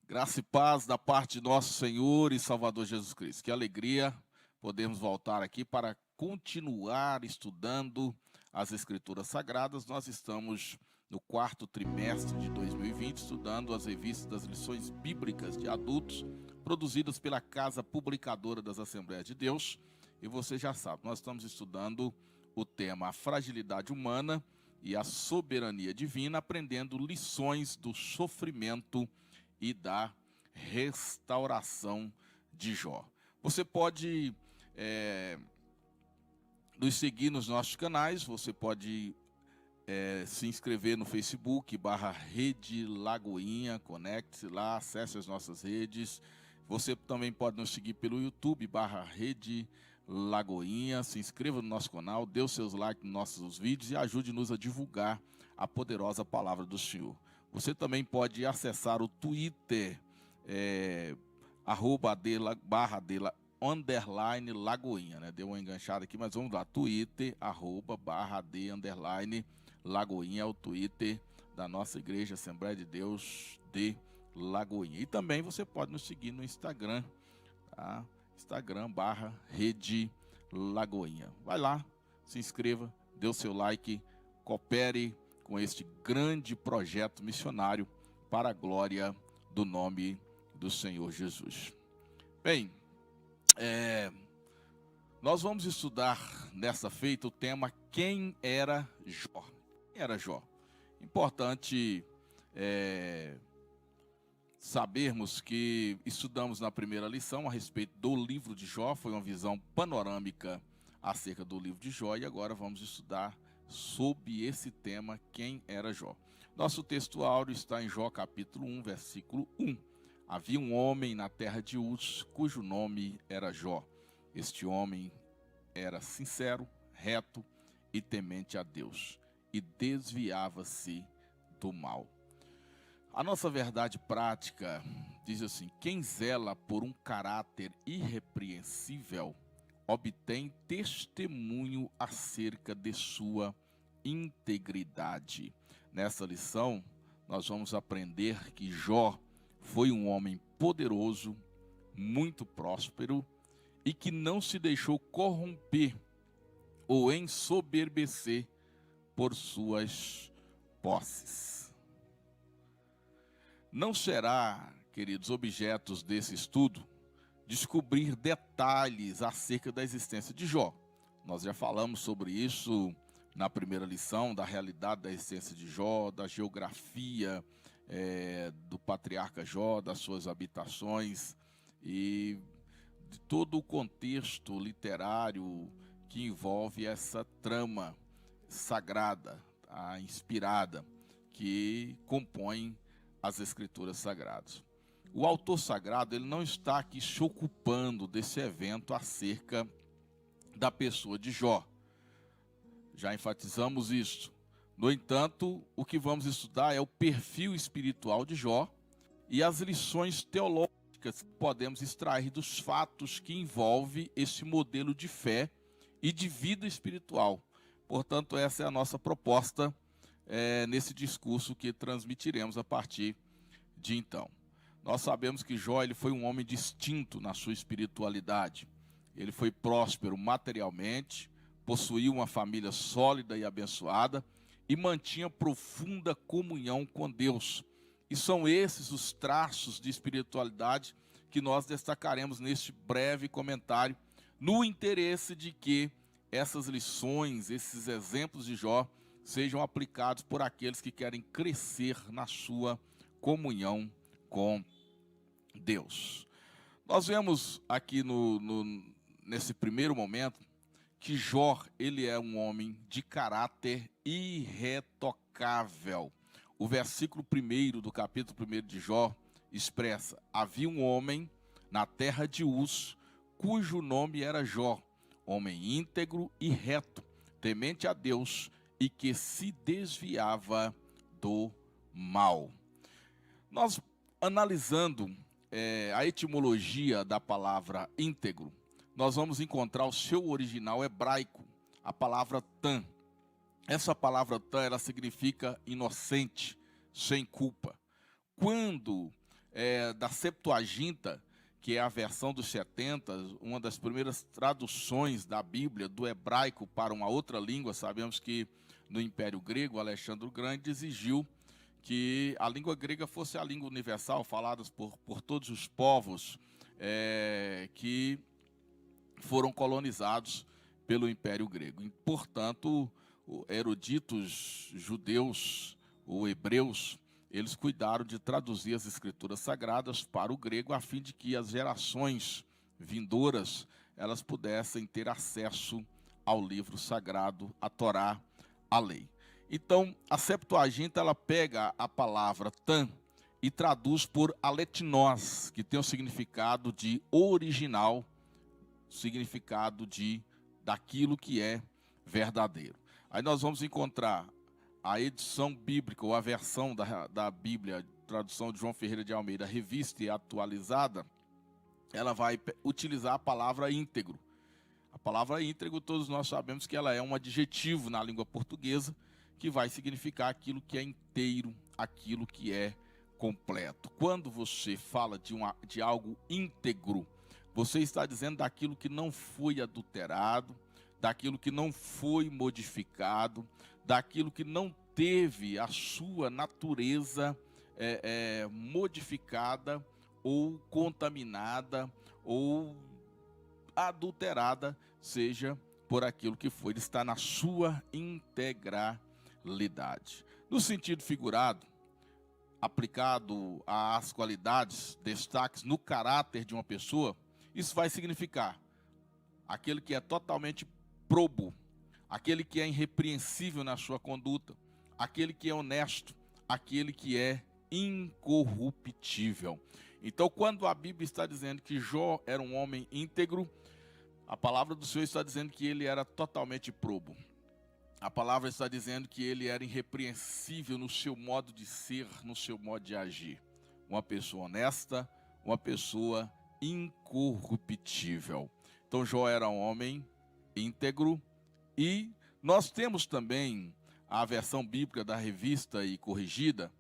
Graça e paz da parte de nosso Senhor e Salvador Jesus Cristo. Que alegria podermos voltar aqui para continuar estudando as Escrituras Sagradas. Nós estamos no quarto trimestre de 2020, estudando as revistas das lições bíblicas de adultos, produzidas pela Casa Publicadora das Assembleias de Deus. E você já sabe, nós estamos estudando o tema A Fragilidade Humana e a Soberania Divina, aprendendo lições do sofrimento e da restauração de Jó. Você pode nos seguir nos nossos canais, você pode se inscrever no Facebook, /Rede Lagoinha, conecte-se lá, acesse as nossas redes. Você também pode nos seguir pelo YouTube, /Rede Lagoinha, se inscreva no nosso canal, dê os seus likes nos nossos vídeos e ajude-nos a divulgar a poderosa palavra do Senhor. Você também pode acessar o Twitter, @_Lagoinha, né? Deu uma enganchada aqui, mas vamos lá. Twitter, @_Lagoinha, é o Twitter da nossa igreja Assembleia de Deus de Lagoinha. E também você pode nos seguir no Instagram, tá? Instagram, /Rede Lagoinha. Vai lá, se inscreva, dê o seu like, coopere com este grande projeto missionário para a glória do nome do Senhor Jesus. Bem, nós vamos estudar nessa feita o tema Quem era Jó? Quem era Jó? Importante sabermos que estudamos na primeira lição a respeito do livro de Jó, foi uma visão panorâmica acerca do livro de Jó, e agora vamos estudar sob esse tema, quem era Jó. Nosso texto áureo está em Jó capítulo 1, versículo 1. Havia um homem na terra de Uz, cujo nome era Jó. Este homem era sincero, reto e temente a Deus, e desviava-se do mal. A nossa verdade prática diz assim: quem zela por um caráter irrepreensível obtém testemunho acerca de sua integridade. Nessa lição, nós vamos aprender que Jó foi um homem poderoso, muito próspero e que não se deixou corromper ou ensoberbecer por suas posses. Não será, queridos, objetos desse estudo descobrir detalhes acerca da existência de Jó. Nós já falamos sobre isso na primeira lição, da realidade da existência de Jó, da geografia do patriarca Jó, das suas habitações e de todo o contexto literário que envolve essa trama sagrada, inspirada, que compõe as Escrituras Sagradas. O autor sagrado, ele não está aqui se ocupando desse evento acerca da pessoa de Jó. Já enfatizamos isso. No entanto, o que vamos estudar é o perfil espiritual de Jó e as lições teológicas que podemos extrair dos fatos que envolvem esse modelo de fé e de vida espiritual. Portanto, essa é a nossa proposta nesse discurso que transmitiremos a partir de então. Nós sabemos que Jó ele foi um homem distinto na sua espiritualidade. Ele foi próspero materialmente, possuía uma família sólida e abençoada e mantinha profunda comunhão com Deus. E são esses os traços de espiritualidade que nós destacaremos neste breve comentário, no interesse de que essas lições, esses exemplos de Jó, sejam aplicados por aqueles que querem crescer na sua comunhão com Deus. Nós vemos aqui nesse primeiro momento que Jó, ele é um homem de caráter irretocável. O versículo 1 do capítulo 1 de Jó expressa: havia um homem na terra de Uz, cujo nome era Jó, homem íntegro e reto, temente a Deus e que se desviava do mal. Nós, analisando a etimologia da palavra íntegro, nós vamos encontrar o seu original hebraico, a palavra tam. Essa palavra tam, ela significa inocente, sem culpa. Quando da Septuaginta, que é a versão dos 70, uma das primeiras traduções da Bíblia do hebraico para uma outra língua. Sabemos que no Império Grego, Alexandre o Grande exigiu que a língua grega fosse a língua universal, falada por todos os povos que foram colonizados pelo Império Grego. E, portanto, eruditos judeus ou hebreus, eles cuidaram de traduzir as escrituras sagradas para o grego, a fim de que as gerações vindouras elas pudessem ter acesso ao livro sagrado, a Torá, a lei. Então, a Septuaginta, ela pega a palavra tan e traduz por aletnós, que tem o significado de original, significado daquilo que é verdadeiro. Aí nós vamos encontrar a edição bíblica, ou a versão da Bíblia, tradução de João Ferreira de Almeida, revista e atualizada, ela vai utilizar a palavra íntegro. A palavra íntegro, todos nós sabemos que ela é um adjetivo na língua portuguesa, que vai significar aquilo que é inteiro, aquilo que é completo. Quando você fala de algo íntegro, você está dizendo daquilo que não foi adulterado, daquilo que não foi modificado, daquilo que não teve a sua natureza modificada ou contaminada ou adulterada, seja por aquilo que foi. Ele está na sua integralidade. No sentido figurado, aplicado às qualidades, destaques no caráter de uma pessoa, isso vai significar aquele que é totalmente probo, aquele que é irrepreensível na sua conduta, aquele que é honesto, aquele que é incorruptível. Então, quando a Bíblia está dizendo que Jó era um homem íntegro, a palavra do Senhor está dizendo que ele era totalmente probo. A palavra está dizendo que ele era irrepreensível no seu modo de ser, no seu modo de agir. Uma pessoa honesta, uma pessoa incorruptível. Então, Jó era um homem íntegro. E nós temos também a versão bíblica da revista e corrigida.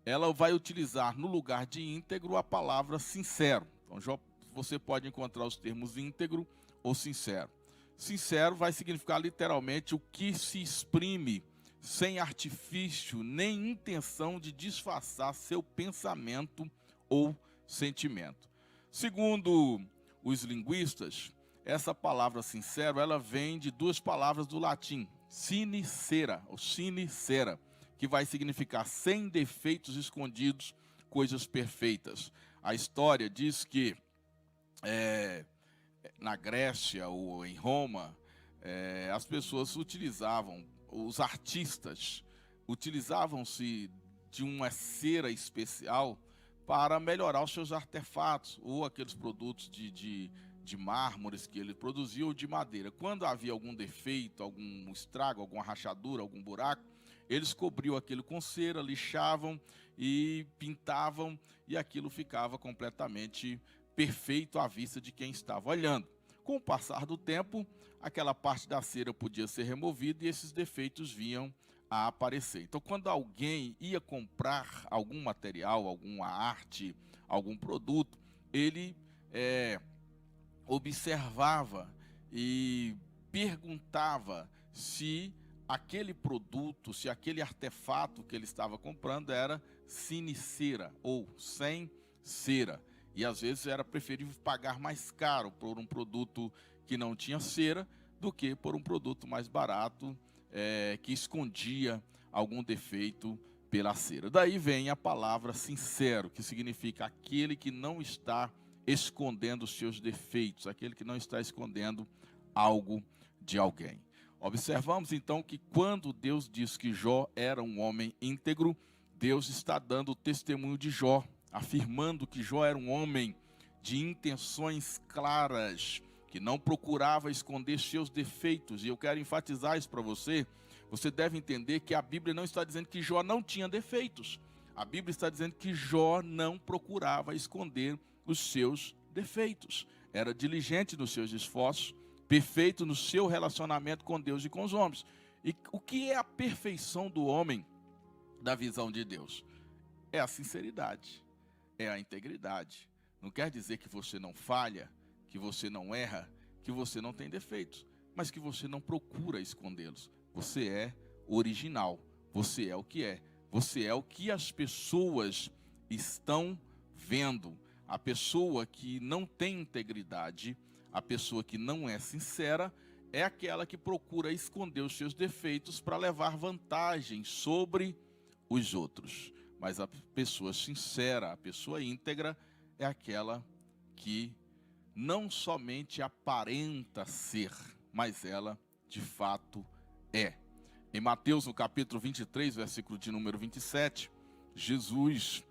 Ela vai utilizar no lugar de íntegro a palavra sincero. Então, Jó, você pode encontrar os termos íntegro ou sincero. Sincero vai significar literalmente o que se exprime sem artifício nem intenção de disfarçar seu pensamento ou sentimento. Segundo os linguistas, essa palavra sincero, ela vem de duas palavras do latim, sincera, ou sincera, que vai significar sem defeitos escondidos, coisas perfeitas. A história diz que na Grécia ou em Roma, as pessoas utilizavam, os artistas utilizavam-se de uma cera especial para melhorar os seus artefatos, ou aqueles produtos de mármores que ele produzia, ou de madeira. Quando havia algum defeito, algum estrago, alguma rachadura, algum buraco, eles cobriam aquilo com cera, lixavam e pintavam, e aquilo ficava completamente perfeito à vista de quem estava olhando. Com o passar do tempo, aquela parte da cera podia ser removida e esses defeitos vinham a aparecer. Então, quando alguém ia comprar algum material, alguma arte, algum produto, ele observava e perguntava se aquele produto, se aquele artefato que ele estava comprando era sine cera ou sem cera. E às vezes era preferível pagar mais caro por um produto que não tinha cera do que por um produto mais barato que escondia algum defeito pela cera. Daí vem a palavra sincero, que significa aquele que não está escondendo os seus defeitos, aquele que não está escondendo algo de alguém. Observamos então que quando Deus diz que Jó era um homem íntegro, Deus está dando o testemunho de Jó, afirmando que Jó era um homem de intenções claras, que não procurava esconder seus defeitos. E eu quero enfatizar isso para você. Você deve entender que a Bíblia não está dizendo que Jó não tinha defeitos. A Bíblia está dizendo que Jó não procurava esconder os seus defeitos. Era diligente nos seus esforços, perfeito no seu relacionamento com Deus e com os homens. E o que é a perfeição do homem da visão de Deus? É a sinceridade. é a integridade. Não quer dizer que você não falha, que você não erra, que você não tem defeitos, mas que você não procura escondê-los. Você é original, você é o que é. Você é o que as pessoas estão vendo. A pessoa que não tem integridade, a pessoa que não é sincera, é aquela que procura esconder os seus defeitos para levar vantagem sobre os outros. Mas a pessoa sincera, a pessoa íntegra, é aquela que não somente aparenta ser, mas ela de fato é. Em Mateus, no capítulo 23, versículo de número 27, Jesus,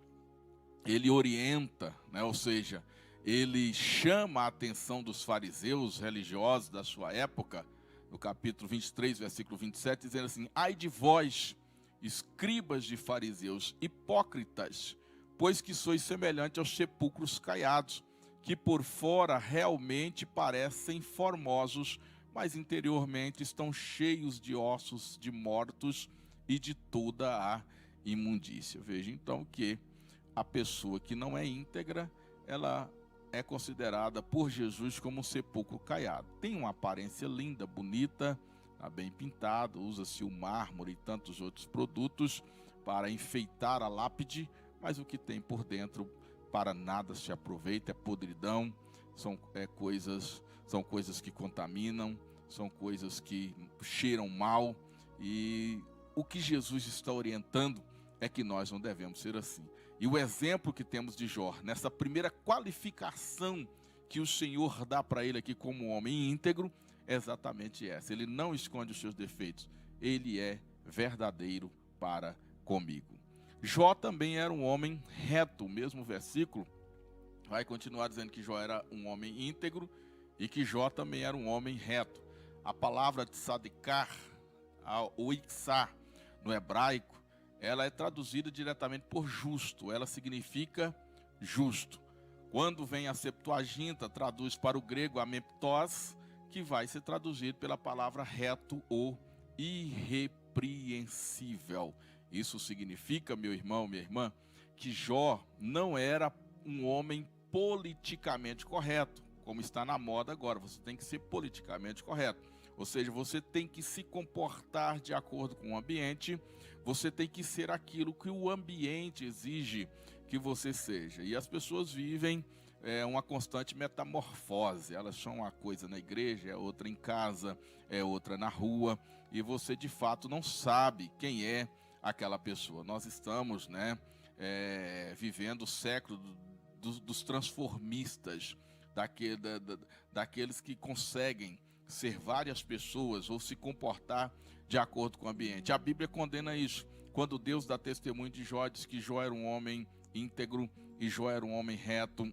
ele orienta, ou seja, ele chama a atenção dos fariseus religiosos da sua época, no capítulo 23, versículo 27, dizendo assim: ai de vós, escribas de fariseus, hipócritas, pois que sois semelhante aos sepulcros caiados, que por fora realmente parecem formosos, mas interiormente estão cheios de ossos de mortos e de toda a imundícia. Veja então que a pessoa que não é íntegra, ela é considerada por Jesus como um sepulcro caiado. Tem uma aparência linda, bonita, está bem pintado, usa-se o mármore e tantos outros produtos para enfeitar a lápide, mas o que tem por dentro para nada se aproveita, é podridão, são coisas que contaminam, são coisas que cheiram mal, e o que Jesus está orientando é que nós não devemos ser assim. E o exemplo que temos de Jó, nessa primeira qualificação que o Senhor dá para ele aqui como um homem íntegro, é exatamente essa. Ele não esconde os seus defeitos, ele é verdadeiro para comigo. Jó também era um homem reto. O mesmo versículo vai continuar dizendo que Jó era um homem íntegro e que Jó também era um homem reto. A palavra tzadikar, ou iksar, no hebraico, ela é traduzida diretamente por justo, ela significa justo. Quando vem a Septuaginta, traduz para o grego ameptos, que vai ser traduzido pela palavra reto ou irrepreensível. Isso significa, meu irmão, minha irmã, que Jó não era um homem politicamente correto, como está na moda agora. Você tem que ser politicamente correto, ou seja, você tem que se comportar de acordo com o ambiente, você tem que ser aquilo que o ambiente exige que você seja. E as pessoas vivem uma constante metamorfose. Elas são uma coisa na igreja, é outra em casa, é outra na rua, e você de fato não sabe quem é aquela pessoa. Nós estamos vivendo o século dos transformistas, daqueles que conseguem ser várias pessoas ou se comportar de acordo com o ambiente. A Bíblia condena isso. Quando Deus dá testemunho de Jó, diz que Jó era um homem íntegro e Jó era um homem reto.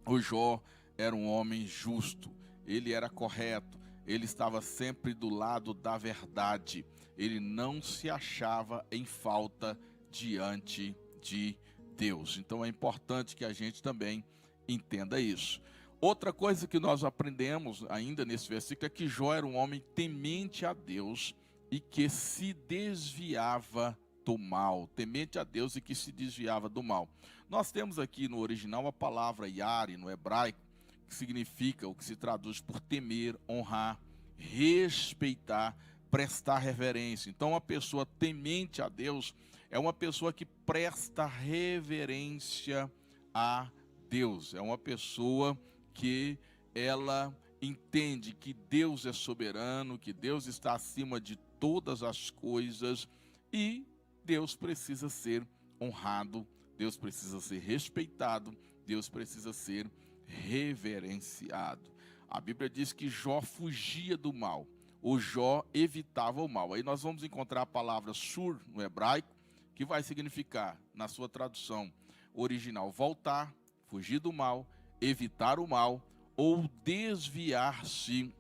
O Jó era um homem justo, ele era correto, ele estava sempre do lado da verdade, ele não se achava em falta diante de Deus. Então é importante que a gente também entenda isso. Outra coisa que nós aprendemos ainda nesse versículo é que Jó era um homem temente a Deus e que se desviava do mal, temente a Deus e que se desviava do mal. Nós temos aqui no original a palavra yare, no hebraico, que significa, o que se traduz por temer, honrar, respeitar, prestar reverência. Então, uma pessoa temente a Deus é uma pessoa que presta reverência a Deus. É uma pessoa que ela entende que Deus é soberano, que Deus está acima de todas as coisas e Deus precisa ser honrado, Deus precisa ser respeitado, Deus precisa ser reverenciado. A Bíblia diz que Jó fugia do mal, o Jó evitava o mal. Aí nós vamos encontrar a palavra sur no hebraico, que vai significar, na sua tradução original, voltar, fugir do mal, evitar o mal ou desviar-se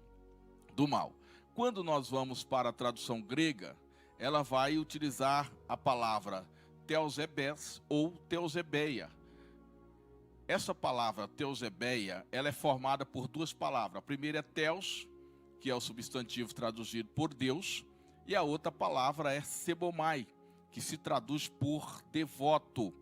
do mal. Quando nós vamos para a tradução grega, ela vai utilizar a palavra teosebes ou teusebeia. Essa palavra teusebeia, ela é formada por duas palavras. A primeira é teos, que é o substantivo traduzido por Deus, e a outra palavra é sebomai, que se traduz por devoto.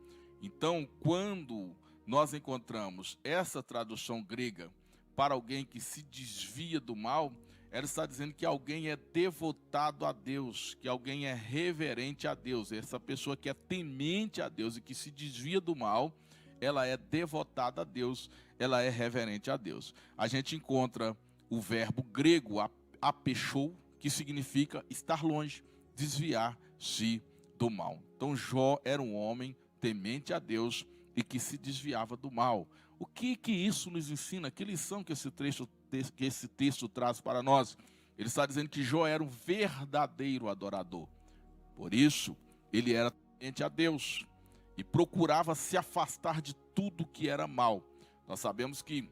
Então, quando nós encontramos essa tradução grega para alguém que se desvia do mal, ela está dizendo que alguém é devotado a Deus, que alguém é reverente a Deus. Essa pessoa que é temente a Deus e que se desvia do mal, ela é devotada a Deus, ela é reverente a Deus. A gente encontra o verbo grego apechou, que significa estar longe, desviar-se do mal. Então Jó era um homem temente a Deus e que se desviava do mal. O que isso nos ensina? Que lição que esse texto traz para nós? Ele está dizendo que Jó era um verdadeiro adorador. Por isso, ele era temente a Deus e procurava se afastar de tudo que era mal. Nós sabemos que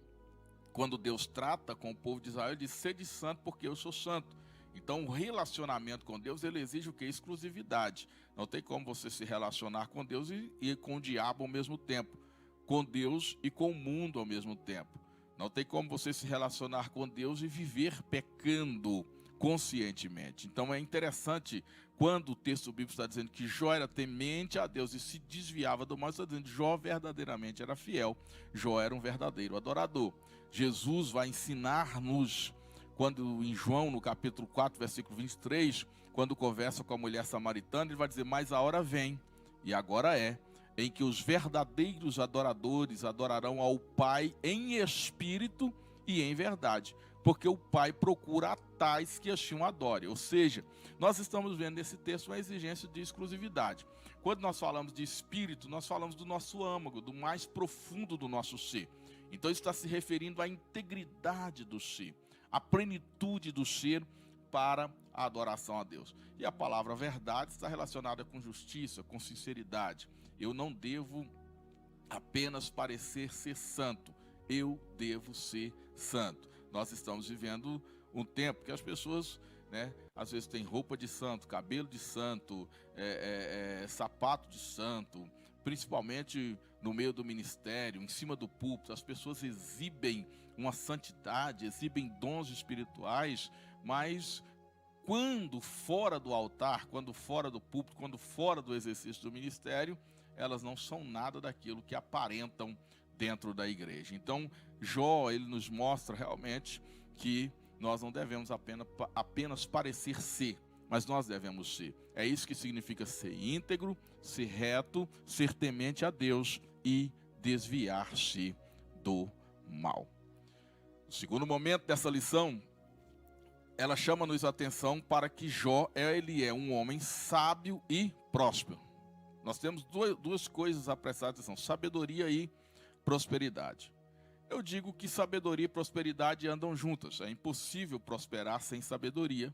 quando Deus trata com o povo de Israel, ele diz: sede santo porque eu sou santo. Então o relacionamento com Deus, ele exige o quê? Exclusividade. Não tem como você se relacionar com Deus e com o diabo ao mesmo tempo. Com Deus e com o mundo ao mesmo tempo. Não tem como você se relacionar com Deus e viver pecando conscientemente. Então é interessante quando o texto bíblico está dizendo que Jó era temente a Deus e se desviava do mal, está dizendo que Jó verdadeiramente era fiel. Jó era um verdadeiro adorador. Jesus vai ensinar-nos, quando em João, no capítulo 4, versículo 23, quando conversa com a mulher samaritana, ele vai dizer: mas a hora vem, e agora é, em que os verdadeiros adoradores adorarão ao Pai em espírito e em verdade, porque o Pai procura a tais que assim o adorem. Ou seja, nós estamos vendo nesse texto uma exigência de exclusividade. Quando nós falamos de espírito, nós falamos do nosso âmago, do mais profundo do nosso ser. Então isso está se referindo à integridade do ser, à plenitude do ser para a adoração a Deus. E a palavra verdade está relacionada com justiça, com sinceridade. Eu não devo apenas parecer ser santo, eu devo ser santo. Nós estamos vivendo um tempo que as pessoas, às vezes têm roupa de santo, cabelo de santo, sapato de santo, principalmente no meio do ministério, em cima do púlpito, as pessoas exibem uma santidade, exibem dons espirituais, mas quando fora do altar, quando fora do púlpito, quando fora do exercício do ministério, elas não são nada daquilo que aparentam dentro da igreja. Então, Jó, ele nos mostra realmente que nós não devemos apenas parecer ser, mas nós devemos ser. É isso que significa ser íntegro, ser reto, ser temente a Deus e desviar-se do mal. O segundo momento dessa lição, ela chama-nos a atenção para que Jó, ele é um homem sábio e próspero. Nós temos duas coisas a prestar atenção: sabedoria e prosperidade. Eu digo que sabedoria e prosperidade andam juntas. É impossível prosperar sem sabedoria.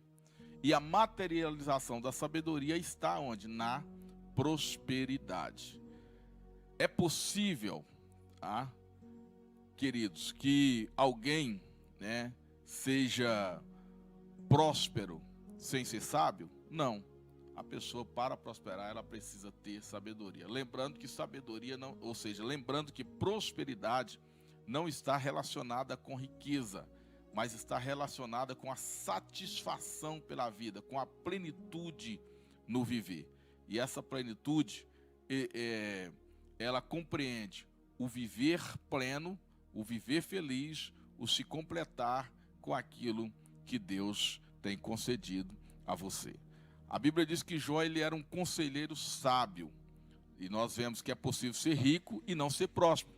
E a materialização da sabedoria está onde? Na prosperidade. É possível, queridos, que alguém, seja próspero sem ser sábio? Não. A pessoa, para prosperar, ela precisa ter sabedoria. Lembrando que sabedoria não, ou seja, lembrando que prosperidade não está relacionada com riqueza, mas está relacionada com a satisfação pela vida, com a plenitude no viver. E essa plenitude, ela compreende o viver pleno, o viver feliz, o se completar com aquilo que Deus tem concedido a você. A Bíblia diz que Jó, ele era um conselheiro sábio. E nós vemos que é possível ser rico e não ser próspero.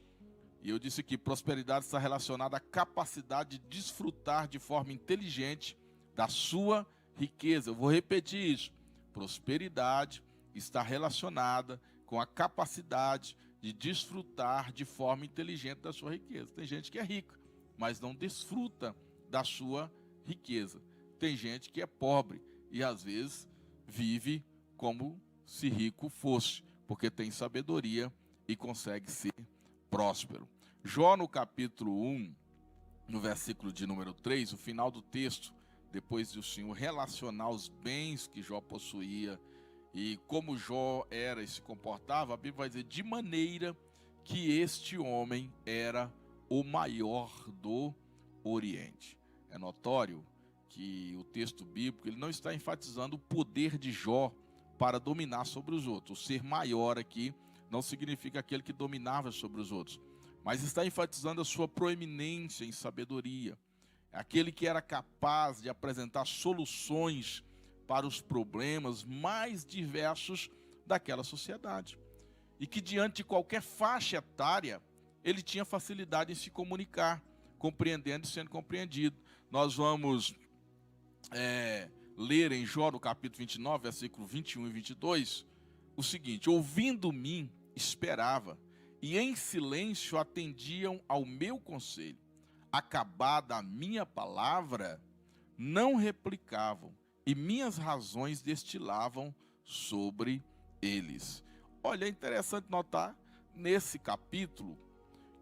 E eu disse que prosperidade está relacionada à capacidade de desfrutar de forma inteligente da sua riqueza. Eu vou repetir isso. Prosperidade está relacionada com a capacidade de desfrutar de forma inteligente da sua riqueza. Tem gente que é rica, mas não desfruta da sua riqueza. Tem gente que é pobre e às vezes vive como se rico fosse, porque tem sabedoria e consegue ser próspero. Jó, no capítulo 1, no versículo de número 3, o final do texto, depois de o Senhor relacionar os bens que Jó possuía e como Jó era e se comportava, a Bíblia vai dizer: de maneira que este homem era o maior do Oriente. É notório que o texto bíblico, ele não está enfatizando o poder de Jó para dominar sobre os outros. O ser maior aqui não significa aquele que dominava sobre os outros, mas está enfatizando a sua proeminência em sabedoria. É aquele que era capaz de apresentar soluções para os problemas mais diversos daquela sociedade. E que diante de qualquer faixa etária, ele tinha facilidade em se comunicar, compreendendo e sendo compreendido. Nós vamos ler em Jó, no capítulo 29, versículo 21 e 22, o seguinte: ouvindo-me, esperava, e em silêncio atendiam ao meu conselho. Acabada a minha palavra, não replicavam, e minhas razões destilavam sobre eles. Olha, é interessante notar nesse capítulo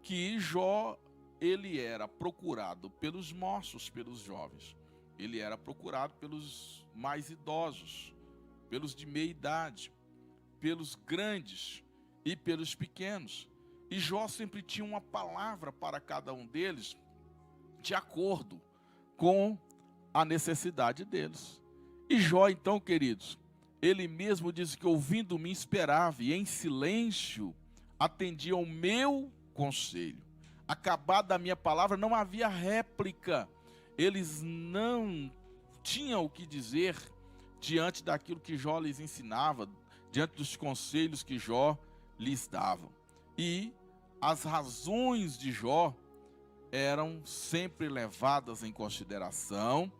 que Jó, ele era procurado pelos moços, pelos jovens. Ele era procurado pelos mais idosos, pelos de meia idade, pelos grandes e pelos pequenos. E Jó sempre tinha uma palavra para cada um deles, de acordo com a necessidade deles. E Jó, então, queridos, ele mesmo diz que ouvindo-me esperava, e em silêncio atendia ao meu conselho. Acabada a minha palavra, não havia réplica. Eles não tinham o que dizer diante daquilo que Jó lhes ensinava, diante dos conselhos que Jó lhes dava. E as razões de Jó eram sempre levadas em consideração,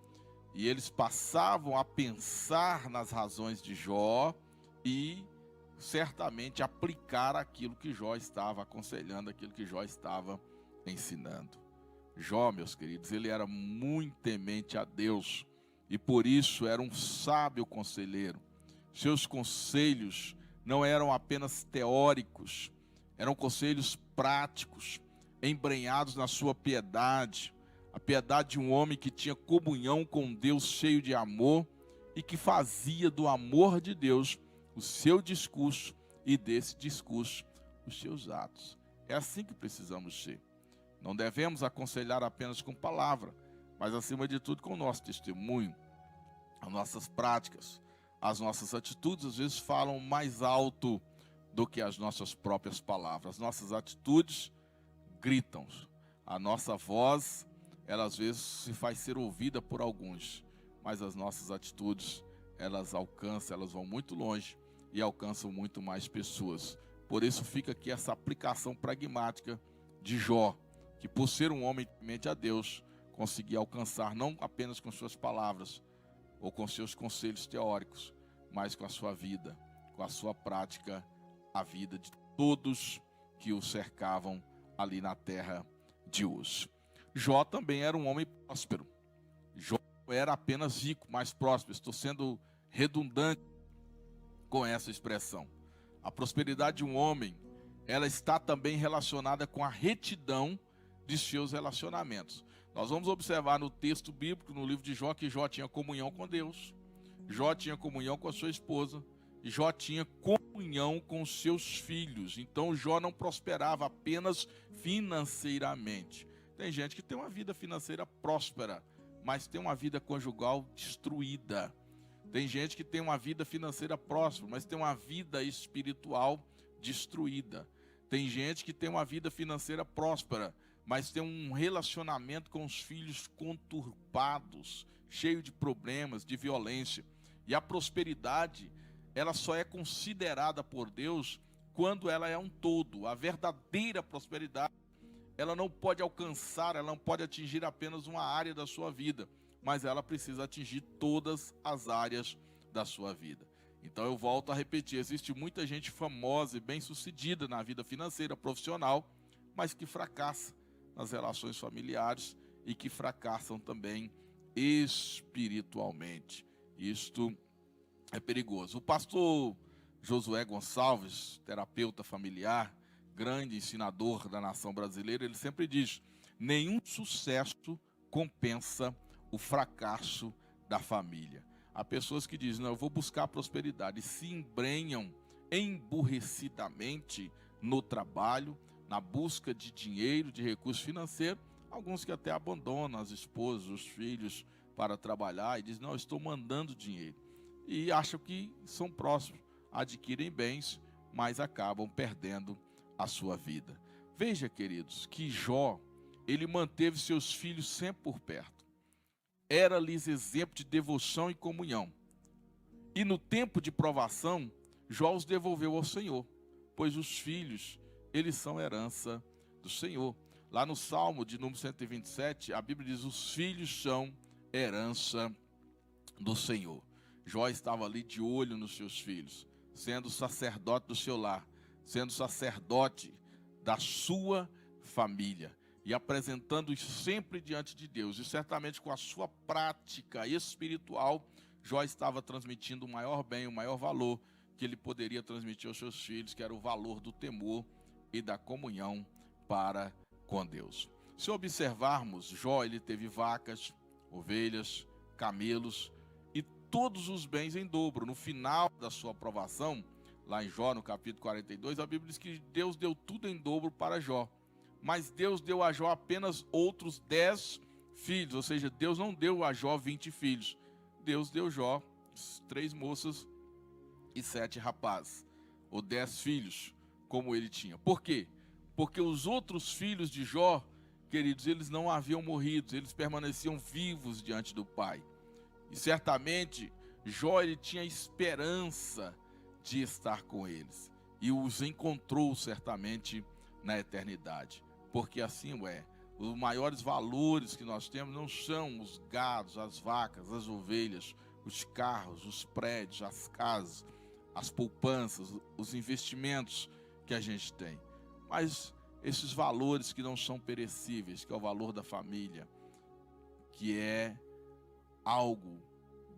e eles passavam a pensar nas razões de Jó e certamente aplicar aquilo que Jó estava aconselhando, aquilo que Jó estava ensinando. Jó, meus queridos, ele era muito temente a Deus e por isso era um sábio conselheiro. Seus conselhos não eram apenas teóricos, eram conselhos práticos, embrenhados na sua piedade, a piedade de um homem que tinha comunhão com Deus, cheio de amor, e que fazia do amor de Deus o seu discurso e desse discurso os seus atos. É assim que precisamos ser. Não devemos aconselhar apenas com palavra, mas acima de tudo com o nosso testemunho, as nossas práticas, as nossas atitudes às vezes falam mais alto do que as nossas próprias palavras. As nossas atitudes gritam, a nossa voz, ela às vezes se faz ser ouvida por alguns, mas as nossas atitudes, elas alcançam, elas vão muito longe e alcançam muito mais pessoas. Por isso fica aqui essa aplicação pragmática de Jó, que por ser um homem temente a Deus, conseguia alcançar não apenas com suas palavras ou com seus conselhos teóricos, mas com a sua vida, com a sua prática, a vida de todos que o cercavam ali na terra de Uz. Jó também era um homem próspero. Jó não era apenas rico, mas próspero. Estou sendo redundante com essa expressão. A prosperidade de um homem, ela está também relacionada com a retidão de seus relacionamentos. Nós vamos observar no texto bíblico, no livro de Jó, que Jó tinha comunhão com Deus, Jó tinha comunhão com a sua esposa, e Jó tinha comunhão com seus filhos. Então Jó não prosperava apenas financeiramente. Tem gente que tem uma vida financeira próspera, mas tem uma vida conjugal destruída. Tem gente que tem uma vida financeira próspera, mas tem uma vida espiritual destruída. Tem gente que tem uma vida financeira próspera, mas tem um relacionamento com os filhos conturbados, cheio de problemas, de violência. E a prosperidade, ela só é considerada por Deus quando ela é um todo. A verdadeira prosperidade, ela não pode alcançar, ela não pode atingir apenas uma área da sua vida, mas ela precisa atingir todas as áreas da sua vida. Então eu volto a repetir, existe muita gente famosa e bem-sucedida na vida financeira, profissional, mas que fracassa nas relações familiares e que fracassam também espiritualmente. Isto é perigoso. O pastor Josué Gonçalves, terapeuta familiar, grande ensinador da nação brasileira, ele sempre diz: nenhum sucesso compensa o fracasso da família. Há pessoas que dizem: não, eu vou buscar a prosperidade, e se embrenham emburrecidamente no trabalho, na busca de dinheiro, de recurso financeiro. Alguns que até abandonam as esposas, os filhos para trabalhar e dizem: não, eu estou mandando dinheiro. E acham que são próximos, adquirem bens, mas acabam perdendo a sua vida. Veja, queridos, que Jó, ele manteve seus filhos sempre por perto. Era-lhes exemplo de devoção e comunhão. E no tempo de provação, Jó os devolveu ao Senhor, pois os filhos, eles são herança do Senhor. Lá no Salmo de número 127, a Bíblia diz: os filhos são herança do Senhor. Jó estava ali de olho nos seus filhos, sendo sacerdote do seu lar, sendo sacerdote da sua família e apresentando-os sempre diante de Deus. E certamente com a sua prática espiritual, Jó estava transmitindo o maior bem, o maior valor que ele poderia transmitir aos seus filhos, que era o valor do temor e da comunhão para com Deus. Se observarmos, Jó, ele teve vacas, ovelhas, camelos e todos os bens em dobro. No final da sua aprovação, lá em Jó, no capítulo 42, a Bíblia diz que Deus deu tudo em dobro para Jó. Mas Deus deu a Jó apenas outros 10 filhos, ou seja, Deus não deu a Jó 20 filhos. Deus deu a Jó 3 moças e 7 rapazes, ou 10 filhos, como ele tinha. Por quê? Porque os outros filhos de Jó, queridos, eles não haviam morrido, eles permaneciam vivos diante do Pai. E certamente, Jó, ele tinha esperança de estar com eles. E os encontrou certamente na eternidade. Porque assim é. Os maiores valores que nós temos não são os gados, as vacas, as ovelhas, os carros, os prédios, as casas, as poupanças, os investimentos que a gente tem. Mas esses valores que não são perecíveis, que é o valor da família, que é algo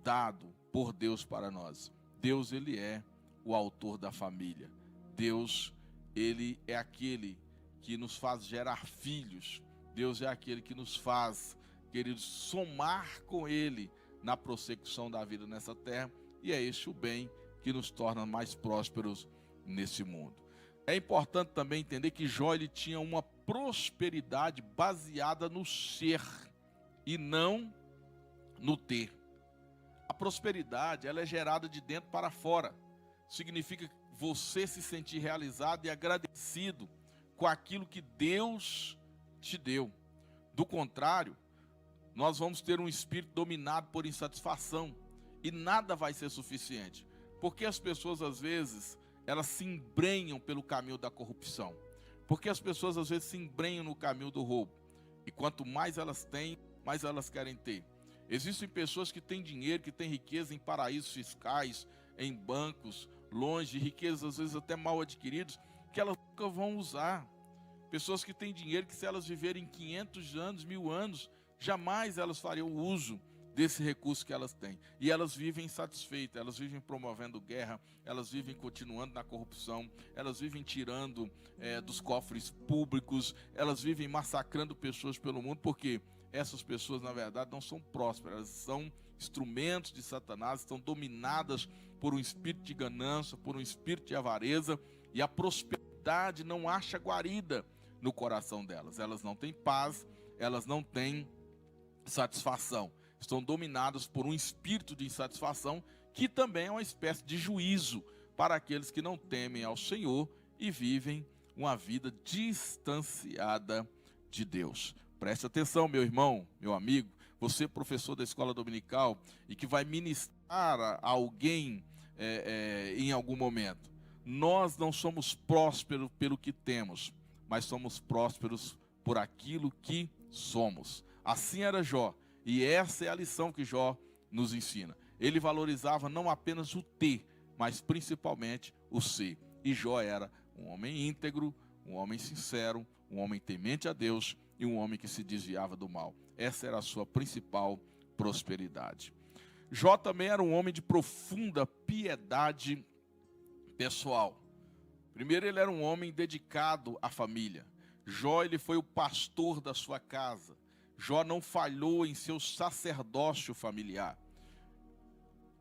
dado por Deus para nós. Deus, ele é o autor da família. Deus, ele é aquele que nos faz gerar filhos. Deus é aquele que nos faz, queridos, somar com ele na prossecução da vida nessa terra. E é esse o bem que nos torna mais prósperos nesse mundo. É importante também entender que Jó, ele tinha uma prosperidade baseada no ser e não no ter. A prosperidade, ela é gerada de dentro para fora. Significa você se sentir realizado e agradecido com aquilo que Deus te deu. Do contrário, nós vamos ter um espírito dominado por insatisfação e nada vai ser suficiente. Porque as pessoas, às vezes, elas se embrenham pelo caminho da corrupção. Porque as pessoas, às vezes, se embrenham no caminho do roubo. E quanto mais elas têm, mais elas querem ter. Existem pessoas que têm dinheiro, que têm riqueza em paraísos fiscais, em bancos, longe, riquezas, às vezes, até mal adquiridos, que elas nunca vão usar. Pessoas que têm dinheiro, que se elas viverem 500 anos, 1000 anos, jamais elas fariam uso desse recurso que elas têm. E elas vivem insatisfeitas, elas vivem promovendo guerra, elas vivem continuando na corrupção, elas vivem tirando dos cofres públicos, elas vivem massacrando pessoas pelo mundo, porque essas pessoas, na verdade, não são prósperas, elas são instrumentos de Satanás, estão dominadas por um espírito de ganância, por um espírito de avareza, e a prosperidade não acha guarida no coração delas. Elas não têm paz, elas não têm satisfação. Estão dominadas por um espírito de insatisfação, que também é uma espécie de juízo para aqueles que não temem ao Senhor e vivem uma vida distanciada de Deus. Preste atenção, meu irmão, meu amigo, você professor da escola dominical e que vai ministrar a alguém em algum momento. Nós não somos prósperos pelo que temos, mas somos prósperos por aquilo que somos. Assim era Jó, e essa é a lição que Jó nos ensina. Ele valorizava não apenas o ter, mas principalmente o ser. E Jó era um homem íntegro, um homem sincero, um homem temente a Deus e um homem que se desviava do mal. Essa era a sua principal prosperidade. Jó também era um homem de profunda piedade pessoal. Primeiro, ele era um homem dedicado à família. Jó, ele foi o pastor da sua casa. Jó não falhou em seu sacerdócio familiar.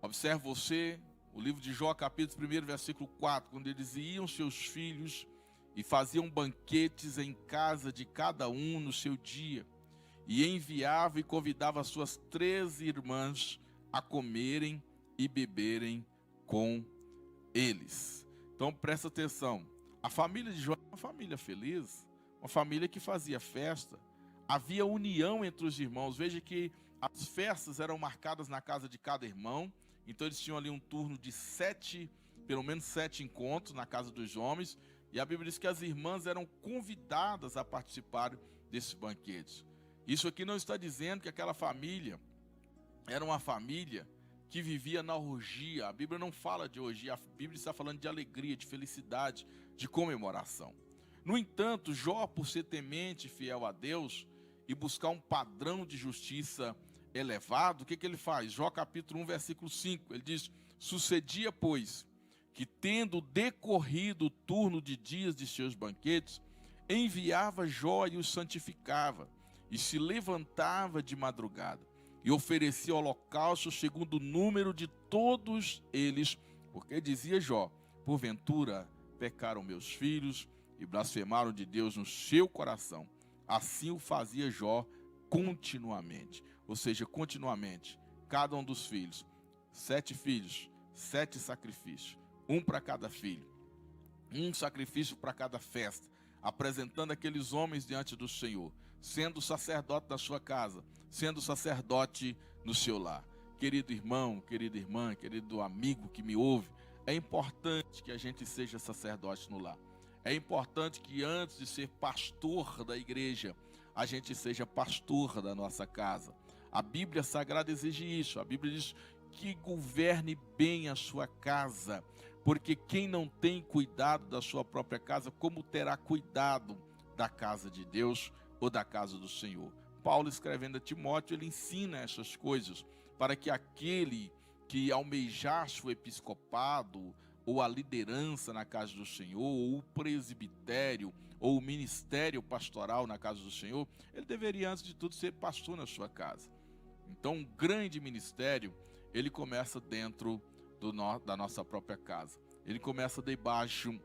Observe você, o livro de Jó, capítulo 1, versículo 4, quando eles iam seus filhos e faziam banquetes em casa de cada um no seu dia, e enviava e convidava as suas 13 irmãs a comerem e beberem com eles. Então presta atenção, a família de Jó era uma família feliz, uma família que fazia festa, havia união entre os irmãos. Veja que as festas eram marcadas na casa de cada irmão, então eles tinham ali um turno de pelo menos 7 encontros na casa dos homens, e a Bíblia diz que as irmãs eram convidadas a participar desses banquetes. Isso aqui não está dizendo que aquela família era uma família que vivia na orgia. A Bíblia não fala de orgia, a Bíblia está falando de alegria, de felicidade, de comemoração. No entanto, Jó, por ser temente e fiel a Deus e buscar um padrão de justiça elevado, o que ele faz? Jó capítulo 1, versículo 5, ele diz: sucedia, pois, que tendo decorrido o turno de dias de seus banquetes, enviava Jó e os santificava, e se levantava de madrugada, e oferecia holocausto segundo o número de todos eles, porque dizia Jó: porventura pecaram meus filhos e blasfemaram de Deus no seu coração. Assim o fazia Jó continuamente, ou seja, continuamente, cada um dos filhos, 7 filhos, 7 sacrifícios, um para cada filho, um sacrifício para cada festa, apresentando aqueles homens diante do Senhor, sendo sacerdote da sua casa, sendo sacerdote no seu lar. Querido irmão, querida irmã, querido amigo que me ouve, é importante que a gente seja sacerdote no lar. É importante que antes de ser pastor da igreja, a gente seja pastor da nossa casa. A Bíblia Sagrada exige isso. A Bíblia diz que governe bem a sua casa, porque quem não tem cuidado da sua própria casa, como terá cuidado da casa de Deus ou da casa do Senhor? Paulo, escrevendo a Timóteo, ele ensina essas coisas para que aquele que almejasse o episcopado ou a liderança na casa do Senhor, ou o presbitério, ou o ministério pastoral na casa do Senhor, ele deveria, antes de tudo, ser pastor na sua casa. Então, um grande ministério, ele começa dentro da nossa própria casa. Ele começa debaixo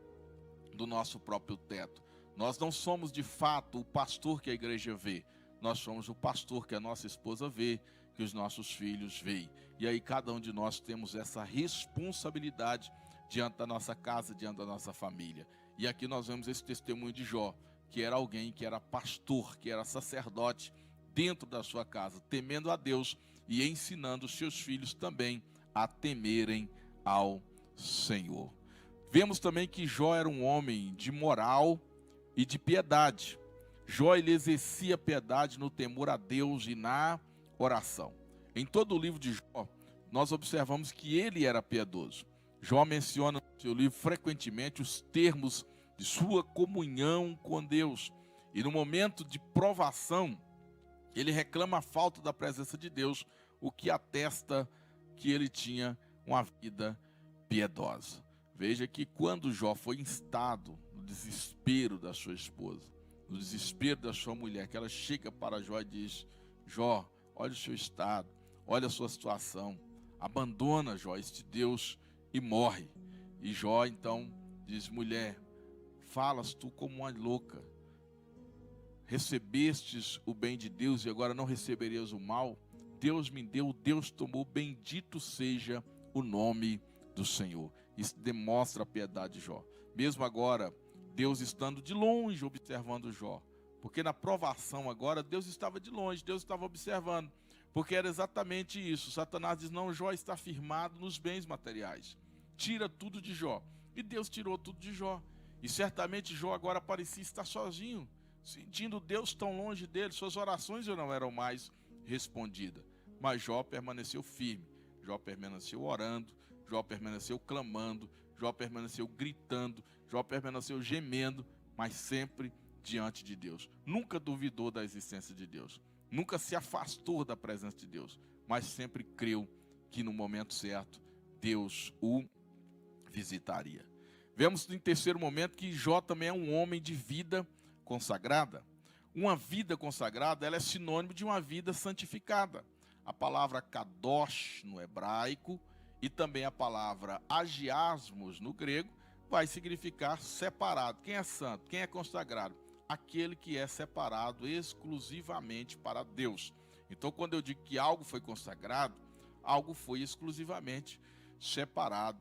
do nosso próprio teto. Nós não somos, de fato, o pastor que a igreja vê. Nós somos o pastor que a nossa esposa vê, que os nossos filhos veem. E aí cada um de nós temos essa responsabilidade diante da nossa casa, diante da nossa família. E aqui nós vemos esse testemunho de Jó, que era alguém que era pastor, que era sacerdote dentro da sua casa, temendo a Deus e ensinando os seus filhos também a temerem ao Senhor. Vemos também que Jó era um homem de moral e de piedade. Jó, ele exercia piedade no temor a Deus e na oração. Em todo o livro de Jó, nós observamos que ele era piedoso. Jó menciona no seu livro frequentemente os termos de sua comunhão com Deus. E no momento de provação, ele reclama a falta da presença de Deus, o que atesta que ele tinha uma vida piedosa. Veja que quando Jó foi instado no desespero da sua esposa, no desespero da sua mulher, que ela chega para Jó e diz: Jó, olha o seu estado, olha a sua situação, abandona, Jó, este Deus e morre. E Jó então diz: mulher, falas tu como uma louca, recebestes o bem de Deus e agora não receberias o mal? Deus me deu, Deus tomou, bendito seja o nome do Senhor. Isso demonstra a piedade de Jó. Mesmo agora, Deus estando de longe observando Jó, porque na provação agora, Deus estava de longe, Deus estava observando, porque era exatamente isso. Satanás diz: não, Jó está firmado nos bens materiais, tira tudo de Jó. E Deus tirou tudo de Jó. E certamente Jó agora parecia estar sozinho, sentindo Deus tão longe dele, suas orações já não eram mais respondidas. Mas Jó permaneceu firme, Jó permaneceu orando, Jó permaneceu clamando, Jó permaneceu gritando, Jó permaneceu gemendo, mas sempre diante de Deus. Nunca duvidou da existência de Deus, nunca se afastou da presença de Deus, mas sempre creu que no momento certo Deus o visitaria. Vemos em terceiro momento que Jó também é um homem de vida consagrada. Uma vida consagrada, ela é sinônimo de uma vida santificada. A palavra kadosh no hebraico e também a palavra agiasmos no grego vai significar separado. Quem é santo? Quem é consagrado? Aquele que é separado exclusivamente para Deus. Então, quando eu digo que algo foi consagrado, algo foi exclusivamente separado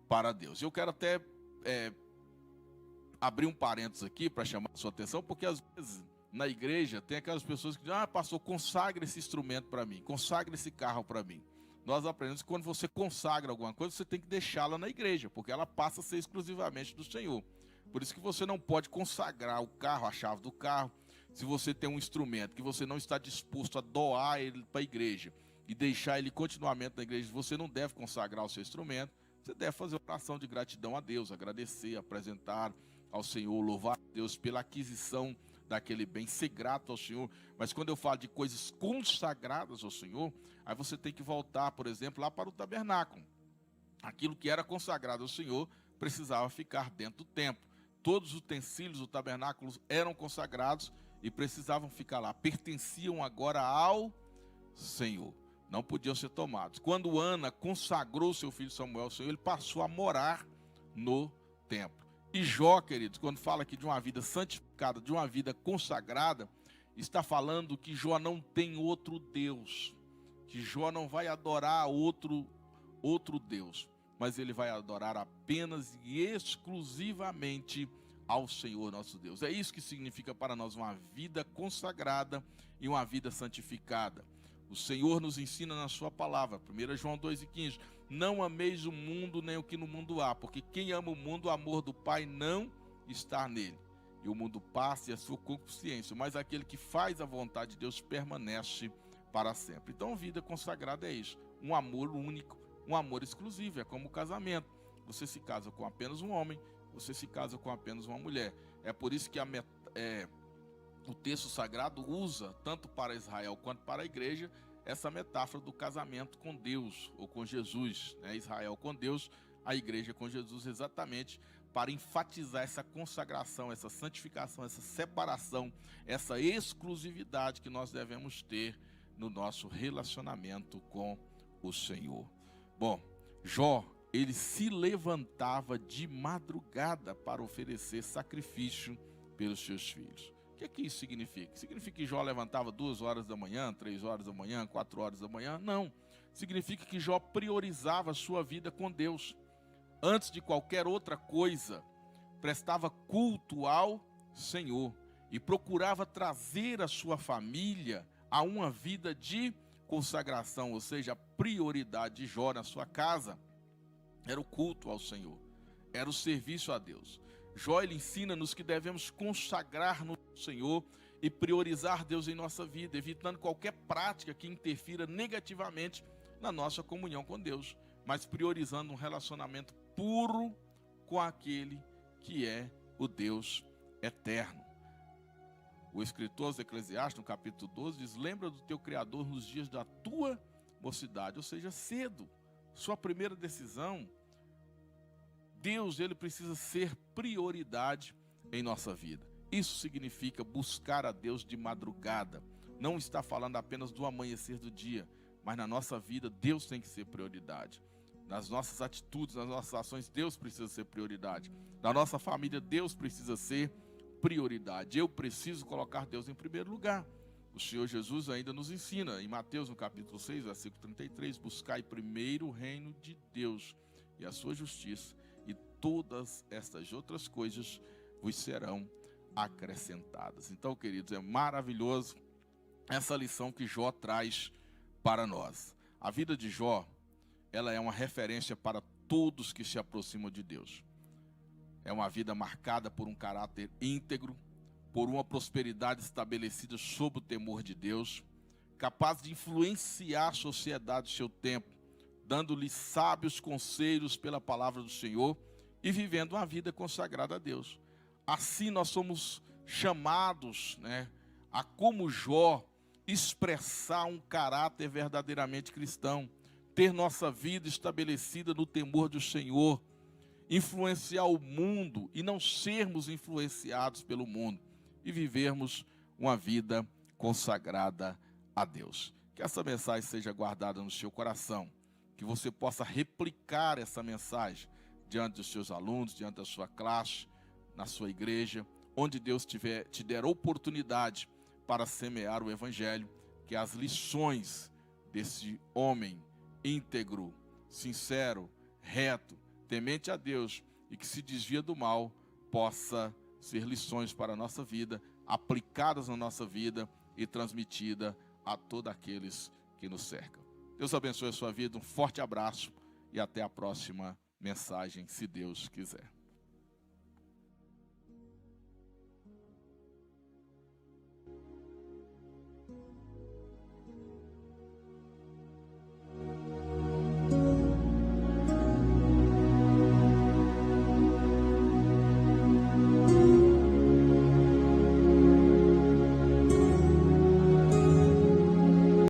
para Deus. Eu quero até abrir um parênteses aqui para chamar a sua atenção, porque às vezes na igreja tem aquelas pessoas que dizem: pastor, consagra esse instrumento para mim, consagra esse carro para mim. Nós aprendemos que quando você consagra alguma coisa, você tem que deixá-la na igreja, porque ela passa a ser exclusivamente do Senhor. Por isso que você não pode consagrar o carro, a chave do carro, se você tem um instrumento que você não está disposto a doar ele para a igreja e deixar ele continuamente na igreja. Você não deve consagrar o seu instrumento, você deve fazer uma oração de gratidão a Deus, agradecer, apresentar ao Senhor, louvar a Deus pela aquisição daquele bem, ser grato ao Senhor. Mas quando eu falo de coisas consagradas ao Senhor, aí você tem que voltar, por exemplo, lá para o tabernáculo. Aquilo que era consagrado ao Senhor precisava ficar dentro do templo. Todos os utensílios do tabernáculo eram consagrados e precisavam ficar lá, pertenciam agora ao Senhor, não podiam ser tomados. Quando Ana consagrou seu filho Samuel ao Senhor, ele passou a morar no templo. E Jó, queridos, quando fala aqui de uma vida santificada, de uma vida consagrada, está falando que Jó não tem outro Deus, que Jó não vai adorar outro Deus, mas ele vai adorar apenas e exclusivamente ao Senhor nosso Deus. É isso que significa para nós uma vida consagrada e uma vida santificada. O Senhor nos ensina na sua palavra, 1 João 2,15, não ameis o mundo nem o que no mundo há, porque quem ama o mundo, o amor do Pai não está nele. E o mundo passa e a sua concupiscência, mas aquele que faz a vontade de Deus permanece para sempre. Então, vida consagrada é isso, um amor único, um amor exclusivo, é como o casamento. Você se casa com apenas um homem, você se casa com apenas uma mulher. É por isso que o texto sagrado usa, tanto para Israel quanto para a igreja, essa metáfora do casamento com Deus, ou com Jesus, né? Israel com Deus, a igreja com Jesus, exatamente para enfatizar essa consagração, essa santificação, essa separação, essa exclusividade que nós devemos ter no nosso relacionamento com o Senhor. Bom, Jó, ele se levantava de madrugada para oferecer sacrifício pelos seus filhos. O que isso significa? Significa que Jó levantava 2 horas da manhã, 3 horas da manhã, 4 horas da manhã? Não. Significa que Jó priorizava a sua vida com Deus. Antes de qualquer outra coisa, prestava culto ao Senhor e procurava trazer a sua família a uma vida de consagração, ou seja, a prioridade de Jó na sua casa era o culto ao Senhor, era o serviço a Deus. Jó, ele ensina-nos que devemos consagrar no Senhor e priorizar Deus em nossa vida, evitando qualquer prática que interfira negativamente na nossa comunhão com Deus, mas priorizando um relacionamento puro com aquele que é o Deus eterno. O escritor aos Eclesiastes, no capítulo 12, diz: lembra do teu Criador nos dias da tua mocidade, ou seja, cedo. Sua primeira decisão, Deus, ele precisa ser prioridade em nossa vida. Isso significa buscar a Deus de madrugada. Não está falando apenas do amanhecer do dia, mas na nossa vida Deus tem que ser prioridade. Nas nossas atitudes, nas nossas ações, Deus precisa ser prioridade. Na nossa família, Deus precisa ser prioridade. Eu preciso colocar Deus em primeiro lugar. O Senhor Jesus ainda nos ensina, em Mateus, no capítulo 6, versículo 33, buscai primeiro o reino de Deus e a sua justiça, e todas estas outras coisas vos serão acrescentadas. Então, queridos, é maravilhoso essa lição que Jó traz para nós. A vida de Jó, ela é uma referência para todos que se aproximam de Deus. É uma vida marcada por um caráter íntegro, por uma prosperidade estabelecida sob o temor de Deus, capaz de influenciar a sociedade do seu tempo, dando-lhe sábios conselhos pela palavra do Senhor e vivendo uma vida consagrada a Deus. Assim nós somos chamados, a como Jó, expressar um caráter verdadeiramente cristão, ter nossa vida estabelecida no temor do Senhor, influenciar o mundo e não sermos influenciados pelo mundo, e vivermos uma vida consagrada a Deus. Que essa mensagem seja guardada no seu coração, que você possa replicar essa mensagem diante dos seus alunos, diante da sua classe, na sua igreja, onde Deus te der oportunidade para semear o Evangelho, que as lições desse homem íntegro, sincero, reto, temente a Deus e que se desvia do mal possa ser lições para a nossa vida, aplicadas na nossa vida e transmitida a todos aqueles que nos cercam. Deus abençoe a sua vida, um forte abraço e até a próxima mensagem, se Deus quiser.